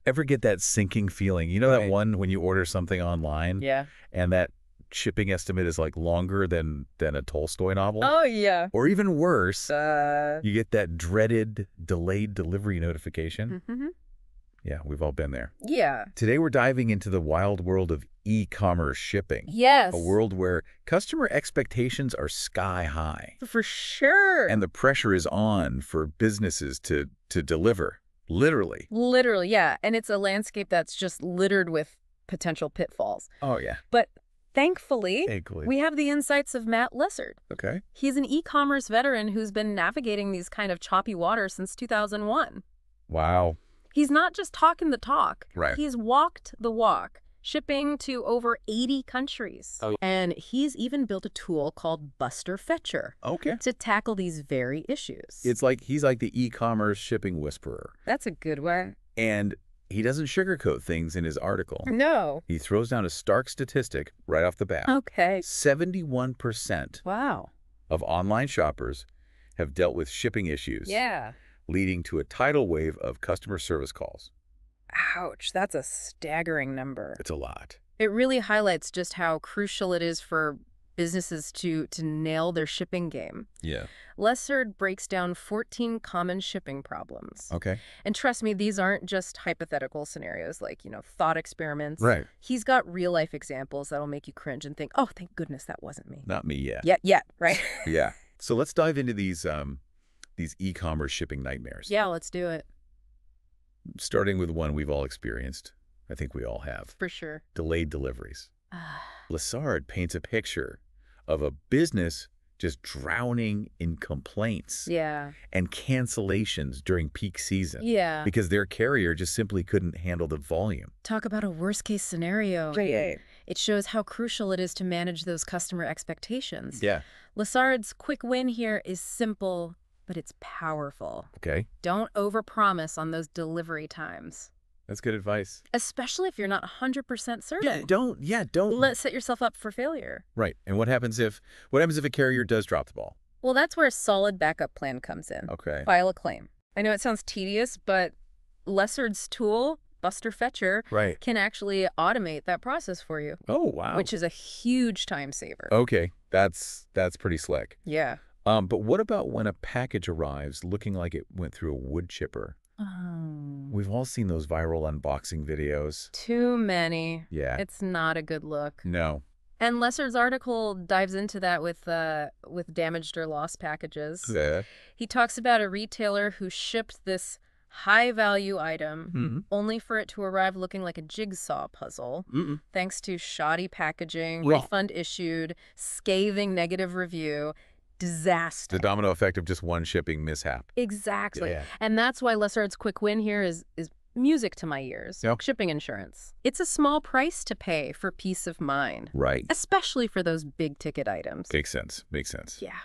Ever get that sinking feeling? You know that Right. one when you order something online Yeah. and that shipping estimate is like longer than a Tolstoy novel? Oh, yeah. Or even worse, Uh, you get that dreaded delayed delivery notification. mhm. Yeah, we've all been there. Yeah. Today we're diving into the wild world of e-commerce shipping. Yes. A world where customer expectations are sky high. For sure. And the pressure is on for businesses to deliver, literally. Literally, yeah. And it's a landscape that's just littered with potential pitfalls. Oh, yeah. But thankfully, Equally. we have the insights of Matt Lessard. Okay. He's an e-commerce veteran who's been navigating these kind of choppy waters since 2001. Wow. He's not just talking the talk. Right. He's walked the walk, shipping to over 80 countries. Oh. And he's even built a tool called Buster Fetcher Okay. to tackle these very issues. It's like he's like the e-commerce shipping whisperer. That's a good one. And he doesn't sugarcoat things in his article. No. He throws down a stark statistic right off the bat. Okay. 71% Wow. of online shoppers have dealt with shipping issues, Yeah. leading to a tidal wave of customer service calls. Ouch. That's a staggering number. It's a lot. It really highlights just how crucial it is for businesses to nail their shipping game. Yeah. Lessard breaks down 14 common shipping problems. Okay. And trust me, these aren't just hypothetical scenarios like, thought experiments. Right. He's got real-life examples that'll make you cringe and think, oh, thank goodness that wasn't me. Not me yet. Yet, right? Yeah. So let's dive into these e-commerce shipping nightmares. Yeah, let's do it. Starting with one we've all experienced. I think we all have. For sure. Delayed deliveries. Lessard paints a picture of a business just drowning in complaints Yeah. and cancellations during peak season Yeah. because their carrier just simply couldn't handle the volume. Talk about a worst-case scenario. Right. It shows how crucial it is to manage those customer expectations. Yeah. Lessard's quick win here is simple, but it's powerful. Okay. Don't overpromise on those delivery times, That's good advice. especially if you're not 100% certain. Don't. Let's set yourself up for failure. Right. And what happens if a carrier does drop the ball? Well, that's where a solid backup plan comes in. Okay. File a claim. I know it sounds tedious, but Lessard's tool, Buster Fetcher, Right. can actually automate that process for you, Oh, wow. which is a huge time saver. Okay. That's pretty slick. Yeah. But what about when a package arrives looking like it went through a wood chipper? Oh. We've all seen those viral unboxing videos. Too many. Yeah. It's not a good look. No. And Lessard's article dives into that with damaged or lost packages. Yeah. He talks about a retailer who shipped this high-value item only for it to arrive looking like a jigsaw puzzle, thanks to shoddy packaging, Yeah. refund issued, scathing negative review, disaster. The domino effect of just one shipping mishap. Exactly. Yeah. And that's why Lessard's quick win here is music to my ears. Yep. Shipping insurance. It's a small price to pay for peace of mind, Right. especially for those big-ticket items. Makes sense. Makes sense. Yeah.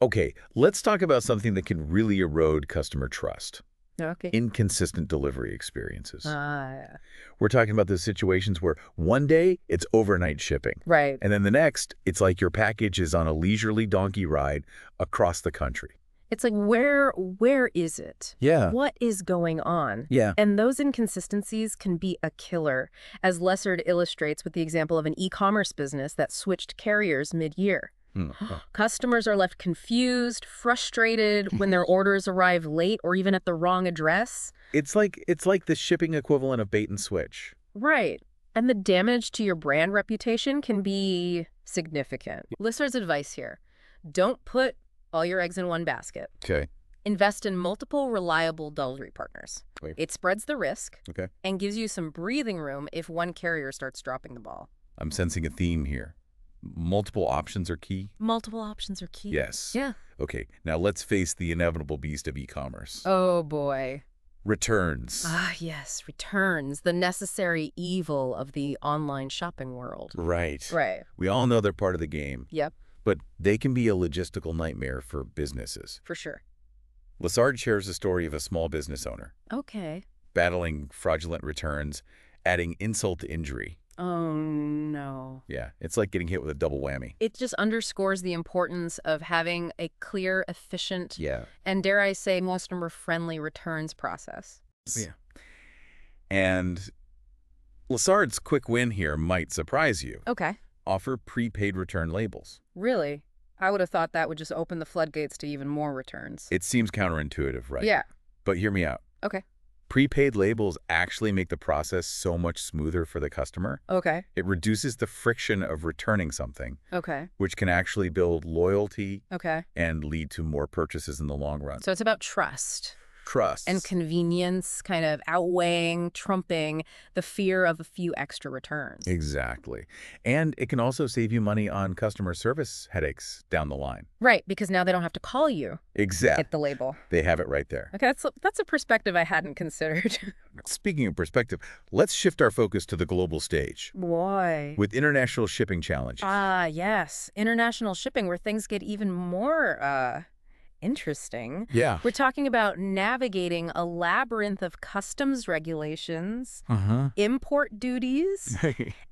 Okay, let's talk about something that can really erode customer trust. Okay. Inconsistent delivery experiences. Yeah. We're talking about those situations where one day it's overnight shipping. Right. And then the next, it's like your package is on a leisurely donkey ride across the country. It's like, where is it? Yeah. What is going on? Yeah. And those inconsistencies can be a killer, as Lessard illustrates with the example of an e-commerce business that switched carriers mid-year. Customers are left confused, frustrated when their orders arrive late or even at the wrong address. It's like the shipping equivalent of bait and switch. Right. And the damage to your brand reputation can be significant. Lessard's advice here: don't put all your eggs in one basket. Okay. Invest in multiple reliable delivery partners. Wait. It spreads the risk Okay. and gives you some breathing room if one carrier starts dropping the ball. I'm sensing a theme here. Multiple options are key? Multiple options are key. Yes. Yeah. Okay, now let's face the inevitable beast of e-commerce. Oh, boy. Returns. Ah, yes. Returns, the necessary evil of the online shopping world. Right. Right. We all know they're part of the game, Yep, but they can be a logistical nightmare for businesses. for sure. Lessard shares a story of a small business owner Okay. battling fraudulent returns, adding insult to injury. Oh, no. Yeah, it's like getting hit with a double whammy. It just underscores the importance of having a clear, efficient, Yeah. and dare I say, customer-friendly returns process. Yeah. And Lassard's quick win here might surprise you. Okay. Offer prepaid return labels. Really? I would have thought that would just open the floodgates to even more returns. It seems counterintuitive, right? Yeah. But hear me out. Okay. Prepaid labels actually make the process so much smoother for the customer. Okay. It reduces the friction of returning something, Okay. which can actually build loyalty Okay. and lead to more purchases in the long run. So it's about trust. Trust. And convenience kind of outweighing, trumping the fear of a few extra returns. Exactly. And it can also save you money on customer service headaches down the line. Right, because now they don't have to call you. Exactly. Hit the label. They have it right there. Okay, that's a perspective I hadn't considered. Speaking of perspective, let's shift our focus to the global stage. Why? With international shipping challenges. Ah, yes. International shipping, where things get even more, interesting. Yeah. We're talking about navigating a labyrinth of customs regulations, import duties,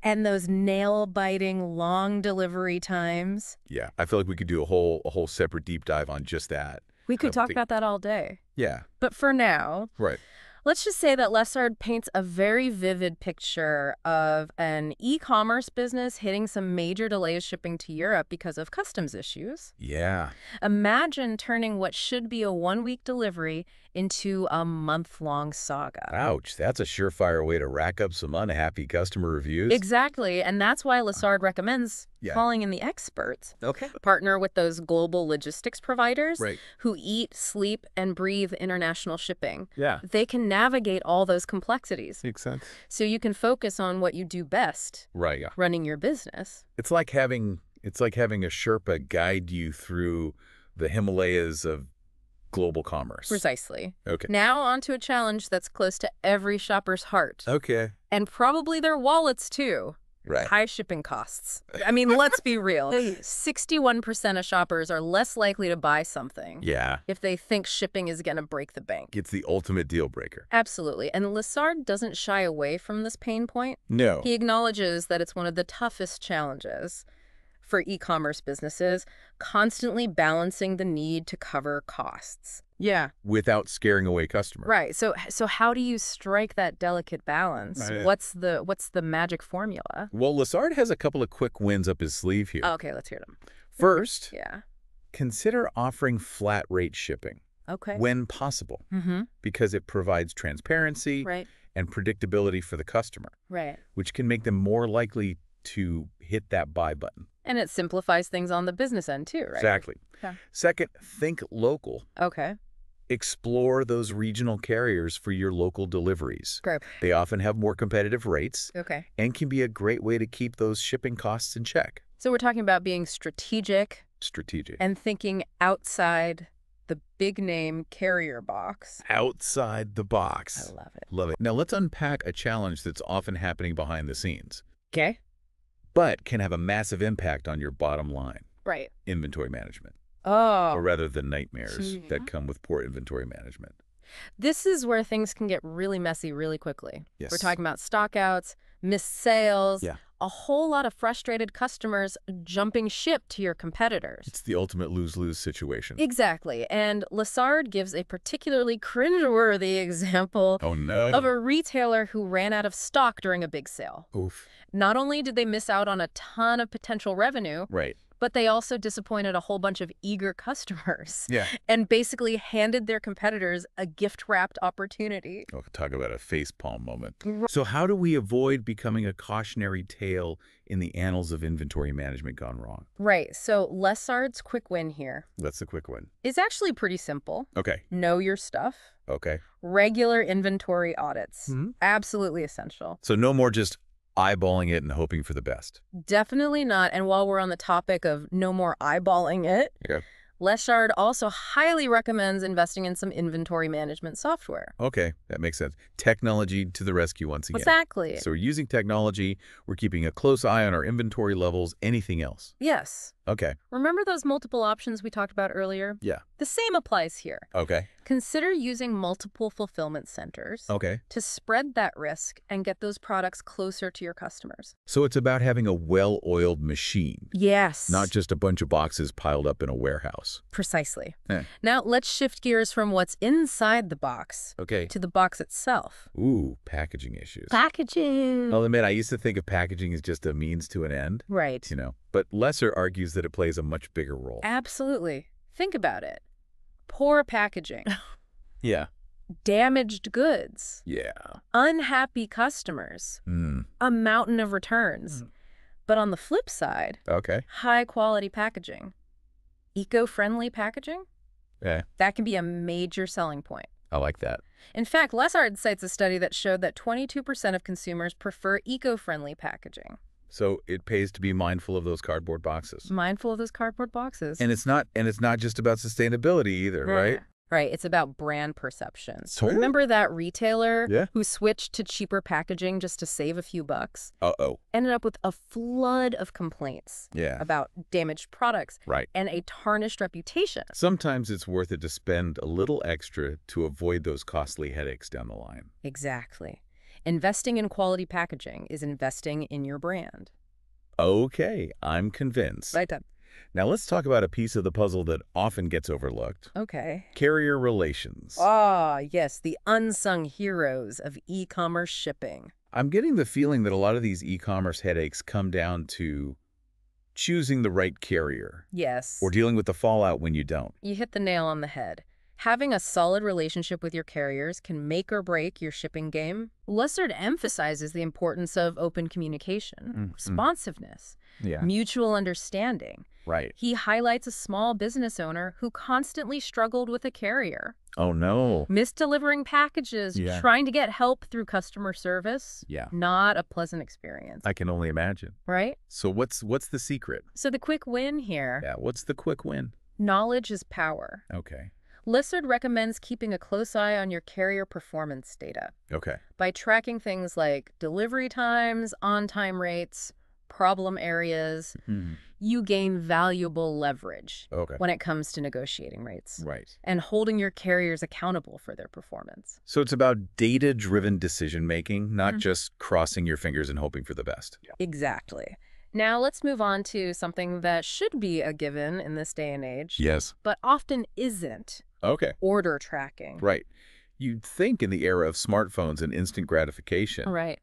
and those nail-biting long delivery times. Yeah, I feel like we could do a whole separate deep dive on just that. We could talk about that all day. Yeah. But for now, Right. let's just say that Lassard paints a very vivid picture of an e-commerce business hitting some major delays shipping to Europe because of customs issues. Yeah. Imagine turning what should be a one-week delivery into a month-long saga. Ouch, that's a surefire way to rack up some unhappy customer reviews. Exactly, and that's why Lassard recommends calling in the experts. Okay. Partner with those global logistics providers Right. who eat, sleep, and breathe international shipping. Yeah. They can navigate all those complexities. Makes sense. So you can focus on what you do best, Right, yeah. running your business. It's like having a Sherpa guide you through the Himalayas of global commerce. Precisely. Okay. Now on to a challenge that's close to every shopper's heart. Okay. And probably their wallets, too. Right. High shipping costs. I mean, let's be real. 61% of shoppers are less likely to buy something Yeah. if they think shipping is going to break the bank. It's the ultimate deal breaker. Absolutely. And Lassard doesn't shy away from this pain point. No. He acknowledges that it's one of the toughest challenges for e-commerce businesses, constantly balancing the need to cover costs. Yeah. Without scaring away customers. Right. So how do you strike that delicate balance? Right. What's the magic formula? Well, Lassard has a couple of quick wins up his sleeve here. Okay, let's hear them. First, Yeah. consider offering flat rate shipping Okay. when possible, because it provides transparency Right. and predictability for the customer, Right. which can make them more likely to hit that buy button. And it simplifies things on the business end too, right? Exactly. Yeah. Second, think local. Okay. Explore those regional carriers for your local deliveries. Great. They often have more competitive rates Okay. and can be a great way to keep those shipping costs in check. So we're talking about being strategic Strategic. and thinking outside the big name carrier box. Outside the box. I love it. Love it. Now let's unpack a challenge that's often happening behind the scenes, Okay. but can have a massive impact on your bottom line. Right. Inventory management. Oh. Or rather, the nightmares that come with poor inventory management. This is where things can get really messy really quickly. Yes. We're talking about stockouts, missed sales, Yeah. a whole lot of frustrated customers jumping ship to your competitors. It's the ultimate lose-lose situation. Exactly. And Lassard gives a particularly cringeworthy example Oh, no. of a retailer who ran out of stock during a big sale. Oof. Not only did they miss out on a ton of potential revenue, Right. but they also disappointed a whole bunch of eager customers Yeah. and basically handed their competitors a gift-wrapped opportunity. Oh, talk about a facepalm moment. So how do we avoid becoming a cautionary tale in the annals of inventory management gone wrong? Right. So Lassard's quick win here That's the quick one. is actually pretty simple. Okay. Know your stuff. Okay. Regular inventory audits. Absolutely essential. So no more just eyeballing it and hoping for the best. Definitely not. And while we're on the topic of no more eyeballing it, Yeah. Lassard also highly recommends investing in some inventory management software. Okay, that makes sense. Technology to the rescue once again. Exactly. So we're using technology, we're keeping a close eye on our inventory levels, anything else. Yes. Okay. Remember those multiple options we talked about earlier? Yeah. The same applies here. Okay. Consider using multiple fulfillment centers Okay. to spread that risk and get those products closer to your customers. So it's about having a well-oiled machine, Yes. not just a bunch of boxes piled up in a warehouse. Precisely. Eh. Now, let's shift gears from what's inside the box Okay. to the box itself. Ooh, packaging issues. Packaging. I'll admit, I used to think of packaging as just a means to an end, Right. but Lesser argues that it plays a much bigger role. Absolutely. Think about it. Poor packaging, Yeah. damaged goods, Yeah. unhappy customers, a mountain of returns. But on the flip side, Okay. high-quality packaging, eco-friendly packaging, Yeah. that can be a major selling point. I like that. In fact, Lessard cites a study that showed that 22% of consumers prefer eco-friendly packaging. So it pays to be mindful of those cardboard boxes. Mindful of those cardboard boxes. And it's not just about sustainability either, right? Right. It's about brand perception. Totally. Remember that retailer Yeah. who switched to cheaper packaging just to save a few bucks? Uh-oh. Ended up with a flood of complaints Yeah. about damaged products Right. and a tarnished reputation. Sometimes it's worth it to spend a little extra to avoid those costly headaches down the line. Exactly. Investing in quality packaging is investing in your brand. Okay, I'm convinced. Right then. Now let's talk about a piece of the puzzle that often gets overlooked. Okay. Carrier relations. Ah, yes, the unsung heroes of e-commerce shipping. I'm getting the feeling that a lot of these e-commerce headaches come down to choosing the right carrier Yes. or dealing with the fallout when you don't. You hit the nail on the head. Having a solid relationship with your carriers can make or break your shipping game. Lessard emphasizes the importance of open communication, responsiveness, mutual understanding. Right. He highlights a small business owner who constantly struggled with a carrier, Oh, no. misdelivering packages, Yeah. trying to get help through customer service. Yeah. Not a pleasant experience, I can only imagine. right? So what's the secret? So the quick win here, Yeah, what's the quick win? knowledge is power. Okay. Lessard recommends keeping a close eye on your carrier performance data Okay. by tracking things like delivery times, on-time rates, problem areas. You gain valuable leverage Okay. when it comes to negotiating rates Right. and holding your carriers accountable for their performance. So it's about data-driven decision-making, not just crossing your fingers and hoping for the best. Exactly. Now let's move on to something that should be a given in this day and age, Yes. but often isn't: Okay. order tracking. Right. You'd think in the era of smartphones and instant gratification, Right.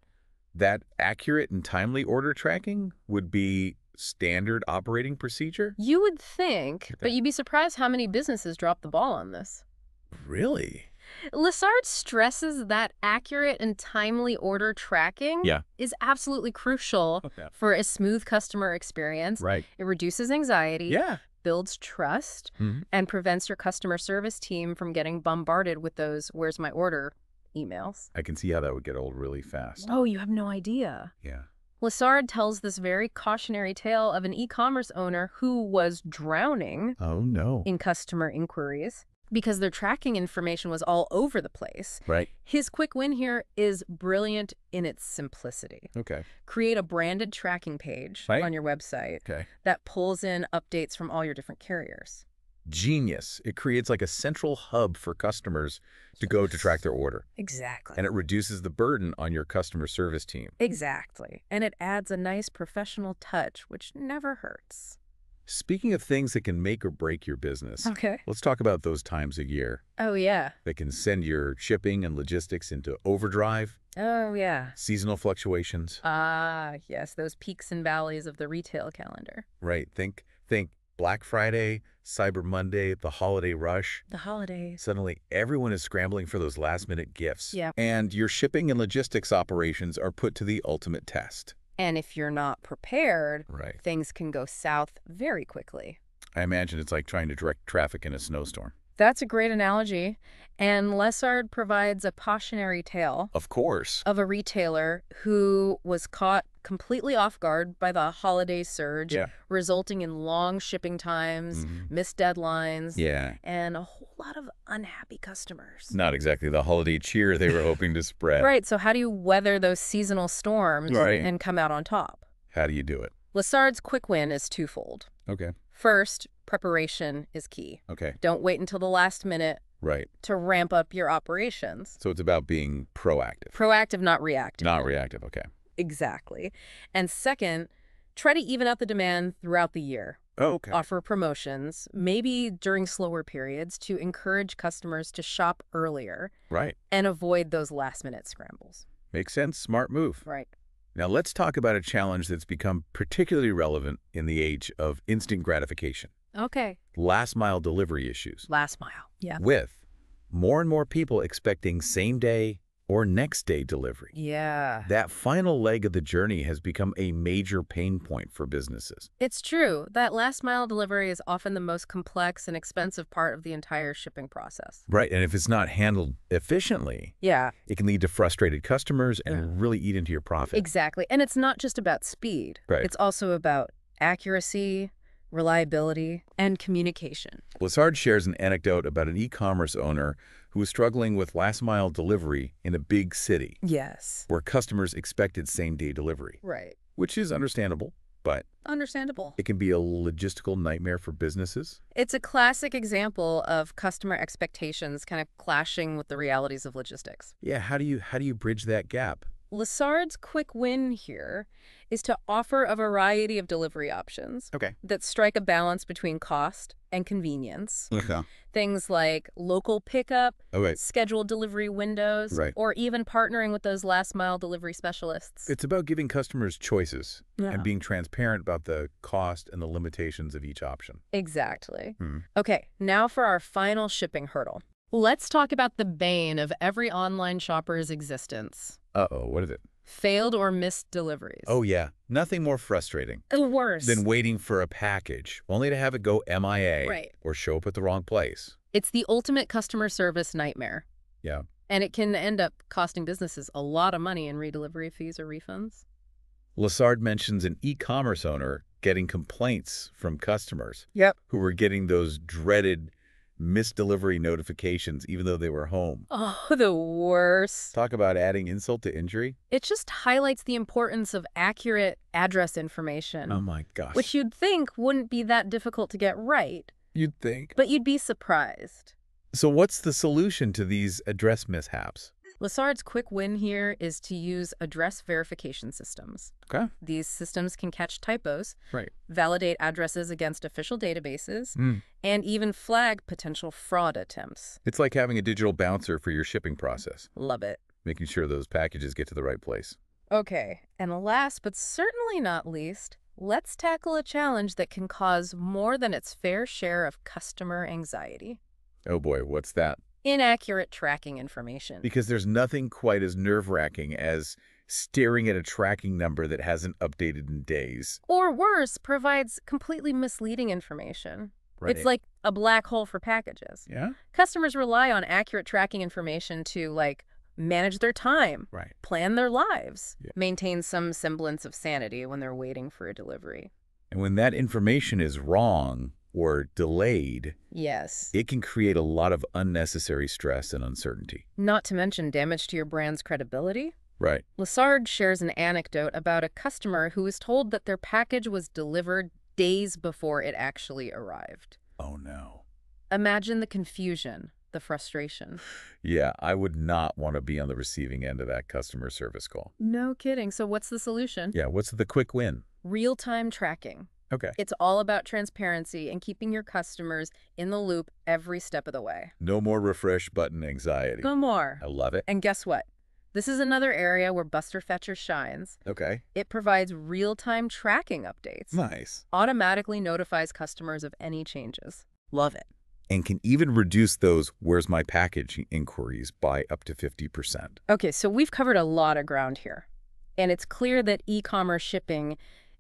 that accurate and timely order tracking would be standard operating procedure? You would think, but you'd be surprised how many businesses drop the ball on this. Really? Lessard stresses that accurate and timely order tracking Yeah. is absolutely crucial Okay. for a smooth customer experience. Right. It reduces anxiety, Yeah. builds trust, Mhm. and prevents your customer service team from getting bombarded with those "where's my order" emails. I can see how that would get old really fast. Oh, you have no idea. Yeah. Lessard tells this very cautionary tale of an e-commerce owner who was drowning Oh, no. in customer inquiries because their tracking information was all over the place. Right. His quick win here is brilliant in its simplicity. Okay. Create a branded tracking page Right. on your website Okay. that pulls in updates from all your different carriers. Genius. It creates like a central hub for customers to go to track their order. Exactly. And it reduces the burden on your customer service team. Exactly. And it adds a nice professional touch, which never hurts. Speaking of things that can make or break your business, Okay. let's talk about those times of year Oh, yeah. that can send your shipping and logistics into overdrive, Oh, yeah. seasonal fluctuations. Ah, yes, those peaks and valleys of the retail calendar. Right. Think Black Friday, Cyber Monday, the holiday rush. The holidays. Suddenly, everyone is scrambling for those last-minute gifts. Yeah. And your shipping and logistics operations are put to the ultimate test. And if you're not prepared, Right. things can go south very quickly. I imagine it's like trying to direct traffic in a snowstorm. That's a great analogy. And Lessard provides a cautionary tale Of course. of a retailer who was caught completely off guard by the holiday surge, Yeah. resulting in long shipping times, missed deadlines, Yeah. and a whole lot of unhappy customers. Not exactly the holiday cheer they were hoping to spread. Right, so how do you weather those seasonal storms Right. and come out on top? How do you do it? Lessard's quick win is twofold. Okay. First, preparation is key. Okay. Don't wait until the last minute. Right. to ramp up your operations. So it's about being proactive. Proactive, not reactive. Not reactive, okay. Exactly. And second, try to even out the demand throughout the year. Oh, okay. Offer promotions, maybe during slower periods, to encourage customers to shop earlier. Right. And avoid those last-minute scrambles. Makes sense. Smart move. Right. Now let's talk about a challenge that's become particularly relevant in the age of instant gratification. Okay. Last-mile delivery issues. Last mile. Yeah. With more and more people expecting same-day or next-day delivery. Yeah. That final leg of the journey has become a major pain point for businesses. It's true that last mile delivery is often the most complex and expensive part of the entire shipping process. Right, and if it's not handled efficiently, Yeah. it can lead to frustrated customers and really eat into your profit. Exactly. And it's not just about speed. Right. It's also about accuracy, reliability, and communication. Lazard shares an anecdote about an e-commerce owner who was struggling with last-mile delivery in a big city Yes. where customers expected same-day delivery, Right. which is understandable, but Understandable. it can be a logistical nightmare for businesses. It's a classic example of customer expectations kind of clashing with the realities of logistics. Yeah, how do you bridge that gap? Lazard's quick win here is to offer a variety of delivery options Okay. that strike a balance between cost and convenience. Okay. Things like local pickup, Okay. scheduled delivery windows, Right. or even partnering with those last-mile delivery specialists. It's about giving customers choices Yeah. and being transparent about the cost and the limitations of each option. Exactly. Hmm. Okay, now for our final shipping hurdle. Let's talk about the bane of every online shopper's existence. Uh-oh, what is it? Failed or missed deliveries. Oh, yeah. Nothing more frustrating The worst. than waiting for a package only to have it go MIA Right. or show up at the wrong place. It's the ultimate customer service nightmare. Yeah. And it can end up costing businesses a lot of money in redelivery fees or refunds. Lazard mentions an e-commerce owner getting complaints from customers Yep. who were getting those dreaded missed delivery notifications even though they were home. Oh, the worst. Talk about adding insult to injury. It just highlights the importance of accurate address information, Oh my gosh. which you'd think wouldn't be that difficult to get right, You'd think. but you'd be surprised. So what's the solution to these address mishaps? Lazard's quick win here is to use address verification systems. Okay. These systems can catch typos, Right. validate addresses against official databases, and even flag potential fraud attempts. It's like having a digital bouncer for your shipping process, Love it. making sure those packages get to the right place. Okay, and last but certainly not least, let's tackle a challenge that can cause more than its fair share of customer anxiety. Oh boy, what's that? Inaccurate tracking information. Because there's nothing quite as nerve-wracking as staring at a tracking number that hasn't updated in days. Or worse, provides completely misleading information. Right. It's like a black hole for packages. Yeah? Customers rely on accurate tracking information to, manage their time, Right. plan their lives, Yeah. maintain some semblance of sanity when they're waiting for a delivery. And when that information is wrong or delayed, Yes. it can create a lot of unnecessary stress and uncertainty. Not to mention damage to your brand's credibility. Right. Lazard shares an anecdote about a customer who was told that their package was delivered days before it actually arrived. Oh no. Imagine the confusion, the frustration. Yeah, I would not want to be on the receiving end of that customer service call. No kidding. So what's the solution? Yeah, what's the quick win? Real-time tracking. Okay. It's all about transparency and keeping your customers in the loop every step of the way. No more refresh button anxiety. Go more. I love it. And guess what? This is another area where Buster Fetcher shines. Okay. It provides real-time tracking updates. Nice. Automatically notifies customers of any changes. Love it. And can even reduce those "where's my package" inquiries by up to 50%. Okay, so we've covered a lot of ground here. And it's clear that e-commerce shipping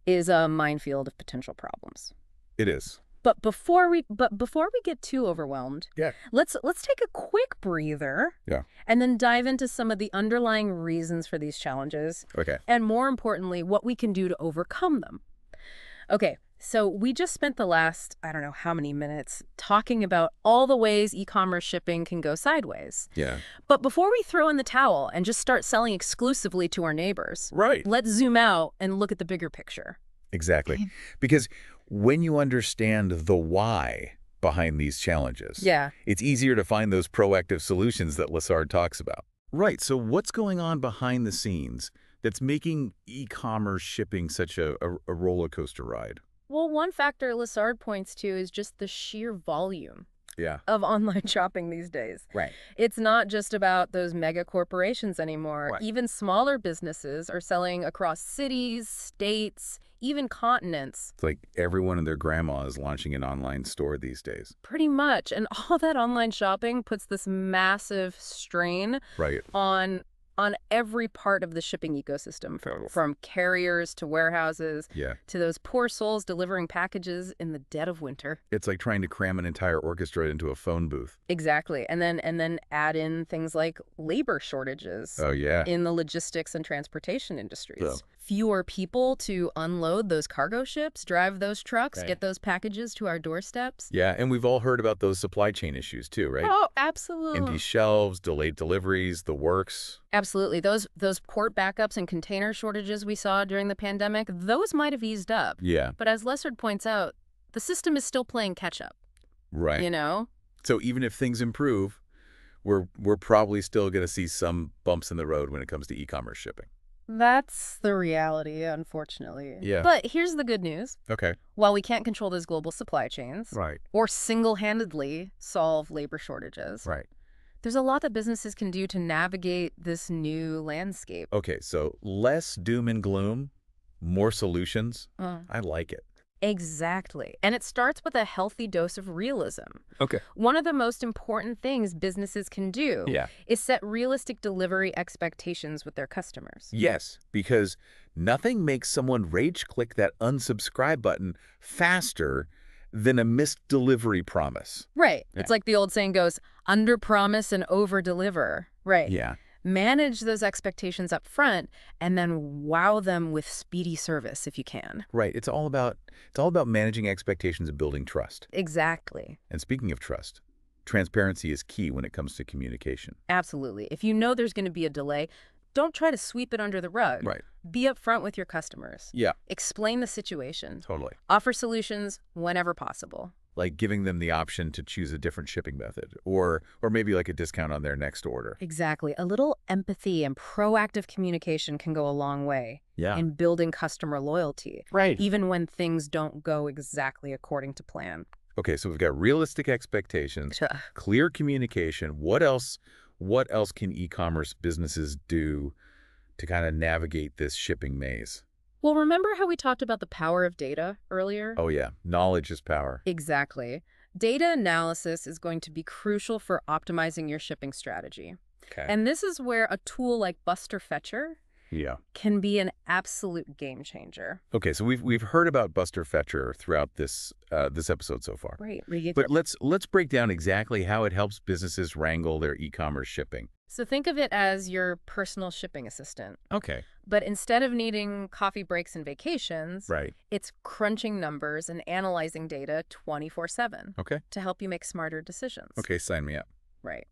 is a minefield of potential problems. It is. But before we get too overwhelmed, Yeah. let's take a quick breather. Yeah. And then dive into some of the underlying reasons for these challenges. Okay. And more importantly, what we can do to overcome them. Okay, so we just spent the last, I don't know how many minutes, talking about all the ways e-commerce shipping can go sideways. Yeah. But before we throw in the towel and just start selling exclusively to our neighbors, Right. let's zoom out and look at the bigger picture. Exactly. Because when you understand the why behind these challenges. Yeah. It's easier to find those proactive solutions that Lessard talks about. Right, so what's going on behind the scenes that's making e-commerce shipping such a roller coaster ride? Well, one factor Lessard points to is just the sheer volume Yeah. of online shopping these days. Right. It's not just about those mega corporations anymore. Right. Even smaller businesses are selling across cities, states, even continents. It's like everyone and their grandma is launching an online store these days. Pretty much. And all that online shopping puts this massive strain Right. on every part of the shipping ecosystem, from carriers to warehouses Yeah. to those poor souls delivering packages in the dead of winter. It's like trying to cram an entire orchestra into a phone booth. Exactly. And then add in things like labor shortages Oh, yeah. in the logistics and transportation industries. So- Fewer people to unload those cargo ships, drive those trucks, Right. get those packages to our doorsteps. Yeah, and we've all heard about those supply chain issues too, right? Oh, absolutely. Empty shelves, delayed deliveries, the works. Absolutely. Those port backups and container shortages we saw during the pandemic, those might have eased up. Yeah, But as Lessard points out, the system is still playing catch up, right. you know? So even if things improve, we're probably still going to see some bumps in the road when it comes to e-commerce shipping. That's the reality, unfortunately. Yeah. But here's the good news. Okay. While we can't control those global supply chains Right. or single-handedly solve labor shortages, Right. there's a lot that businesses can do to navigate this new landscape. Okay, so less doom and gloom, more solutions. I like it. Exactly. And it starts with a healthy dose of realism. Okay. One of the most important things businesses can do Yeah. is set realistic delivery expectations with their customers. Yes, because nothing makes someone rage click that unsubscribe button faster than a missed delivery promise. Right. Yeah. It's like the old saying goes, under-promise and over-deliver. Right. Yeah. Manage those expectations up front and then wow them with speedy service if you can. Right. It's all about managing expectations and building trust. Exactly. And speaking of trust, transparency is key when it comes to communication. Absolutely. If you know there's going to be a delay, don't try to sweep it under the rug. Right. Be upfront with your customers. Yeah. Explain the situation. Totally. Offer solutions whenever possible. Like giving them the option to choose a different shipping method or maybe like a discount on their next order. Exactly. A little empathy and proactive communication can go a long way Yeah. in building customer loyalty, Right. even when things don't go exactly according to plan. Okay, so we've got realistic expectations, clear communication. What else can e-commerce businesses do to kind of navigate this shipping maze? Well, remember how we talked about the power of data earlier? Oh yeah, knowledge is power. Exactly. Data analysis is going to be crucial for optimizing your shipping strategy. Okay. And this is where a tool like Buster Fetcher Yeah. can be an absolute game changer. Okay, so we've heard about Buster Fetcher throughout this episode so far. Right. But let's break down exactly how it helps businesses wrangle their e-commerce shipping. So think of it as your personal shipping assistant. Okay. But instead of needing coffee breaks and vacations, Right. it's crunching numbers and analyzing data 24/7 Okay. to help you make smarter decisions. Okay, sign me up. Right.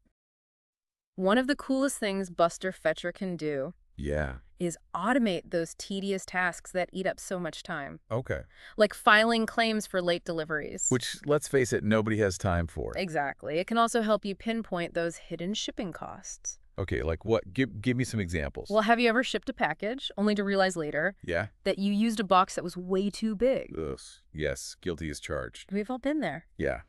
One of the coolest things Buster Fetcher can do Yeah. is automate those tedious tasks that eat up so much time, Okay. like filing claims for late deliveries. Which, let's face it, nobody has time for. Exactly. It can also help you pinpoint those hidden shipping costs. Okay, like what? Give me some examples. Well, have you ever shipped a package only to realize later Yeah. that you used a box that was way too big? Ugh. Yes, guilty as charged. We've all been there. Yeah.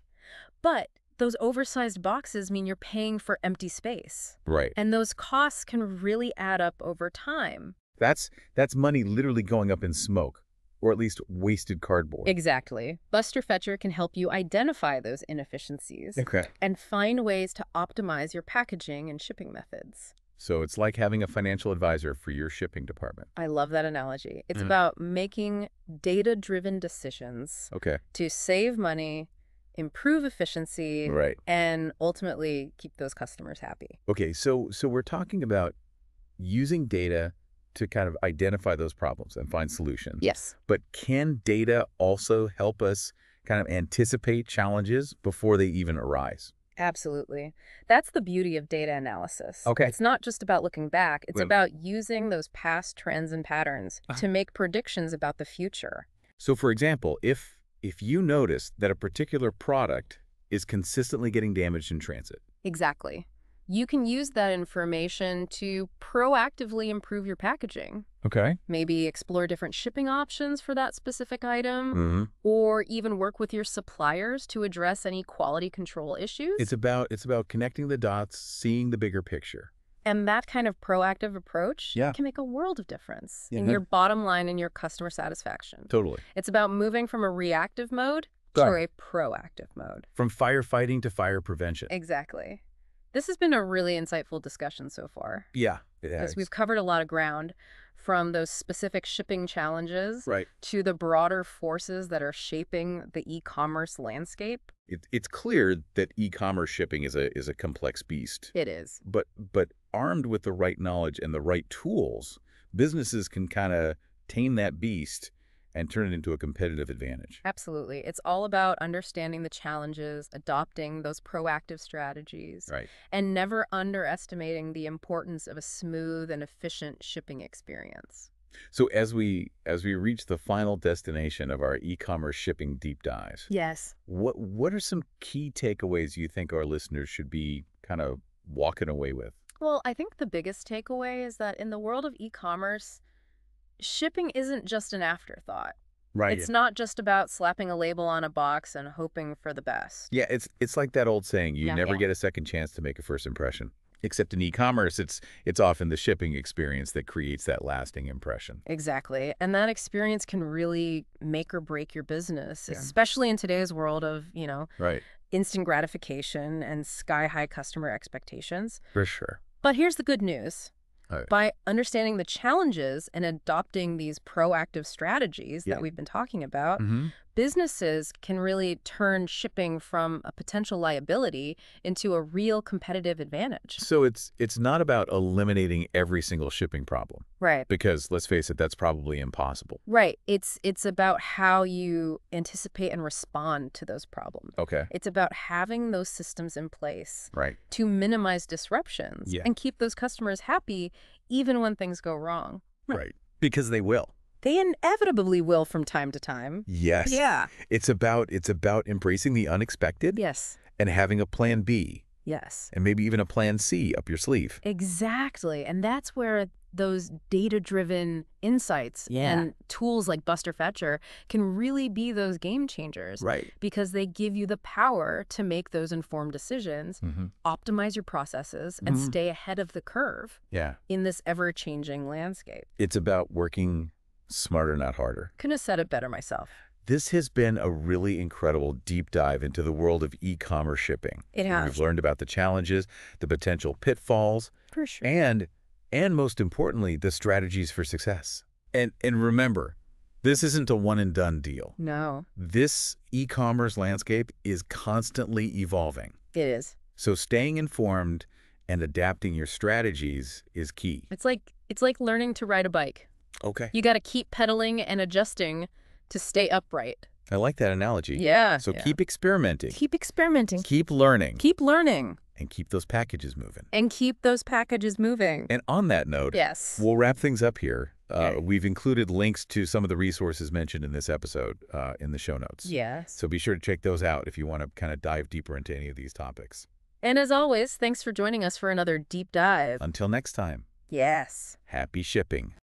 But those oversized boxes mean you're paying for empty space. Right. And those costs can really add up over time. That's money literally going up in smoke, or at least wasted cardboard. Exactly. Buster Fetcher can help you identify those inefficiencies Okay. and find ways to optimize your packaging and shipping methods. So it's like having a financial advisor for your shipping department. I love that analogy. It's about making data-driven decisions Okay. to save money, improve efficiency, Right. and ultimately keep those customers happy. Okay, so we're talking about using data to kind of identify those problems and find solutions. Yes. But can data also help us kind of anticipate challenges before they even arise? Absolutely. That's the beauty of data analysis. Okay. It's not just about looking back. It's Well- about using those past trends and patterns to make predictions about the future. So for example, if you notice that a particular product is consistently getting damaged in transit. Exactly. You can use that information to proactively improve your packaging. Okay. Maybe explore different shipping options for that specific item, Mm-hmm. or even work with your suppliers to address any quality control issues. It's about connecting the dots, seeing the bigger picture. And that kind of proactive approach Yeah. can make a world of difference in Yeah. your bottom line and your customer satisfaction. Totally. It's about moving from a reactive mode to Got a proactive mode. From firefighting to fire prevention. Exactly. This has been a really insightful discussion so far. Yeah, it has. Because we've covered a lot of ground, from those specific shipping challenges Right. to the broader forces that are shaping the e-commerce landscape. It's clear that e-commerce shipping is a complex beast. It is. But armed with the right knowledge and the right tools, businesses can kind of tame that beast and turn it into a competitive advantage. Absolutely. It's all about understanding the challenges, adopting those proactive strategies, Right. and never underestimating the importance of a smooth and efficient shipping experience. So as we reach the final destination of our e-commerce shipping deep dive, Yes. what are some key takeaways you think our listeners should be kind of walking away with? Well, I think the biggest takeaway is that in the world of e-commerce, shipping isn't just an afterthought. Right. It's not just about slapping a label on a box and hoping for the best. Yeah, it's like that old saying, you Yeah. never Yeah. get a second chance to make a first impression. Except in e-commerce, it's often the shipping experience that creates that lasting impression. Exactly. And that experience can really make or break your business, Yeah. especially in today's world of, Right. instant gratification and sky-high customer expectations. For sure. But here's the good news. Right. By understanding the challenges and adopting these proactive strategies Yeah. that we've been talking about, Mm-hmm. businesses can really turn shipping from a potential liability into a real competitive advantage. So it's not about eliminating every single shipping problem, Right. because let's face it, that's probably impossible. Right. It's about how you anticipate and respond to those problems. Okay. It's about having those systems in place Right. to minimize disruptions Yeah. and keep those customers happy even when things go wrong. Right. Because they will. They inevitably will from time to time. Yes. Yeah. It's about embracing the unexpected Yes. and having a plan B Yes. and maybe even a plan C up your sleeve. Exactly. And that's where those data-driven insights and tools like Buster Fetcher can really be those game changers. Right. Because they give you the power to make those informed decisions, Mm-hmm. optimize your processes, and Mhm. stay ahead of the curve Yeah. in this ever-changing landscape. It's about working smarter, not harder. Couldn't have said it better myself. This has been a really incredible deep dive into the world of e-commerce shipping. It has. We've learned about the challenges, the potential pitfalls, For sure. and most importantly, the strategies for success. And remember, this isn't a one-and-done deal. No, This e-commerce landscape is constantly evolving. it is. So staying informed and adapting your strategies is key. It's like learning to ride a bike. Okay. You got to keep pedaling and adjusting to stay upright. I like that analogy. Yeah. So keep experimenting, Keep experimenting. keep learning, Keep learning. and keep those packages moving. And keep those packages moving. And on that note, Yes. we'll wrap things up here. Okay. We've included links to some of the resources mentioned in this episode in the show notes. Yes. So be sure to check those out if you want to kind of dive deeper into any of these topics. And as always, thanks for joining us for another deep dive. Until next time, Yes. happy shipping.